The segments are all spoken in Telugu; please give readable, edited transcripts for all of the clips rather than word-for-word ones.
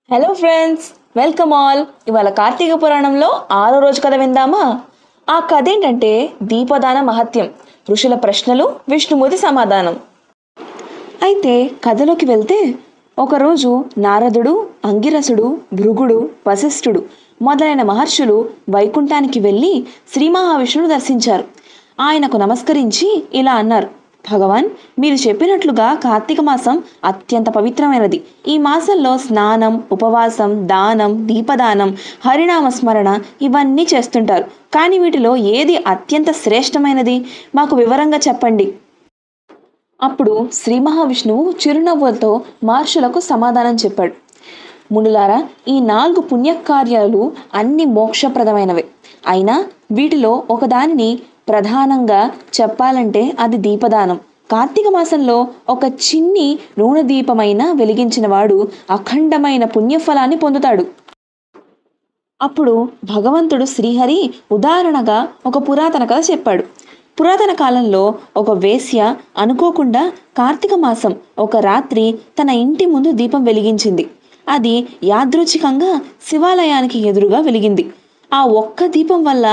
Hello friends, welcome all. ఇవాళ కార్తీక పురాణంలో 6వ రోజు కథ విందామా? ఆ కథ ఏంటంటే దీపదాన మహత్యం, ఋషుల ప్రశ్నలు, విష్ణుమూర్తి సమాధానం. అయితే కథలోకి వెళ్తే, ఒకరోజు నారదుడు, అంగిరసుడు, భృగుడు, వశిష్ఠుడు మొదలైన మహర్షులు వైకుంఠానికి వెళ్ళి శ్రీ మహావిష్ణువును దర్శించారు. ఆయనకు నమస్కరించి ఇలా అన్నారు: భగవాన్, మీరు చెప్పినట్లుగా కార్తీక మాసం అత్యంత పవిత్రమైనది. ఈ మాసంలో స్నానం, ఉపవాసం, దానం, దీపదానం, హరినామ స్మరణ ఇవన్నీ చేస్తుంటారు. కానీ వీటిలో ఏది అత్యంత శ్రేష్టమైనది? మాకు వివరంగా చెప్పండి. అప్పుడు శ్రీ మహావిష్ణువు చిరునవ్వులతో మహర్షులకు సమాధానం చెప్పాడు: మునులారా, ఈ 4 పుణ్యకార్యాలు అన్ని మోక్షప్రదమైనవే. అయినా వీటిలో ఒకదానిని ప్రధానంగా చెప్పాలంటే అది దీపదానం. కార్తీక మాసంలో ఒక చిన్ని నూనె దీపమైన వెలిగించిన వాడు అఖండమైన పుణ్యఫలాన్ని పొందుతాడు. అప్పుడు భగవంతుడు శ్రీహరి ఉదాహరణగా ఒక పురాతన కథ చెప్పాడు. పురాతన కాలంలో ఒక వేశ్య అనుకోకుండా కార్తీక మాసం ఒక రాత్రి తన ఇంటి ముందు దీపం వెలిగించింది. అది యాదృచ్ఛికంగా శివాలయానికి ఎదురుగా వెలిగింది. ఆ ఒక్క దీపం వల్ల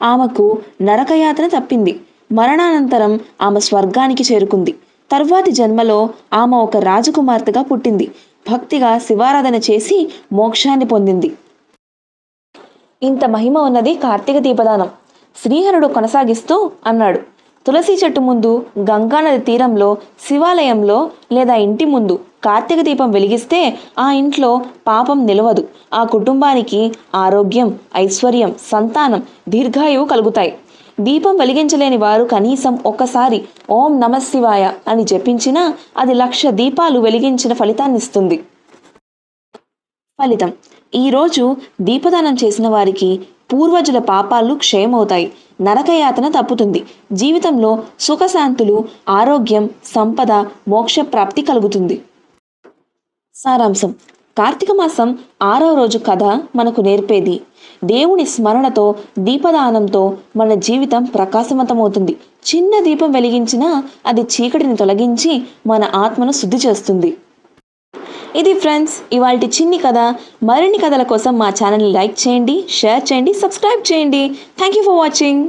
ఆమెకు నరకయాతన తప్పింది. మరణానంతరం ఆమె స్వర్గానికి చేరుకుంది. తరువాతి జన్మలో ఆమె ఒక రాజకుమార్తెగా పుట్టింది. భక్తిగా శివారాధన చేసి మోక్షాన్ని పొందింది. ఇంత మహిమ ఉన్నది కార్తీక దీపదానం. శ్రీహరుడు కొనసాగిస్తూ అన్నాడు: తులసి చెట్టు ముందు, గంగానది తీరంలో, శివాలయంలో లేదా ఇంటి ముందు కార్తీక దీపం వెలిగిస్తే ఆ ఇంట్లో పాపం నిలవదు. ఆ కుటుంబానికి ఆరోగ్యం, ఐశ్వర్యం, సంతానం, దీర్ఘాయువు కలుగుతాయి. దీపం వెలిగించలేని వారు కనీసం ఒక్కసారి ఓం నమఃశివాయ అని జపించినా అది 1,00,000 దీపాలు వెలిగించిన ఫలితాన్నిస్తుంది. ఫలితం: ఈరోజు దీపదానం చేసిన వారికి పూర్వజుల పాపాలు క్షయమవుతాయి, నరకయాతన తప్పుతుంది, జీవితంలో సుఖశాంతులు, ఆరోగ్యం, సంపద, మోక్షప్రాప్తి కలుగుతుంది. సారాంశం: కార్తీక మాసం 6వ రోజు కథ మనకు నేర్పేది దేవుని స్మరణతో, దీపదానంతో మన జీవితం ప్రకాశవంతమవుతుంది. చిన్న దీపం వెలిగించినా అది చీకటిని తొలగించి మన ఆత్మను శుద్ధి చేస్తుంది. ఇది ఫ్రెండ్స్ ఇవాల్టి చిన్ని కథ. మరిన్ని కథల కోసం మా ఛానల్ని లైక్ చేయండి, షేర్ చేయండి, సబ్స్క్రైబ్ చేయండి. Thank you for watching.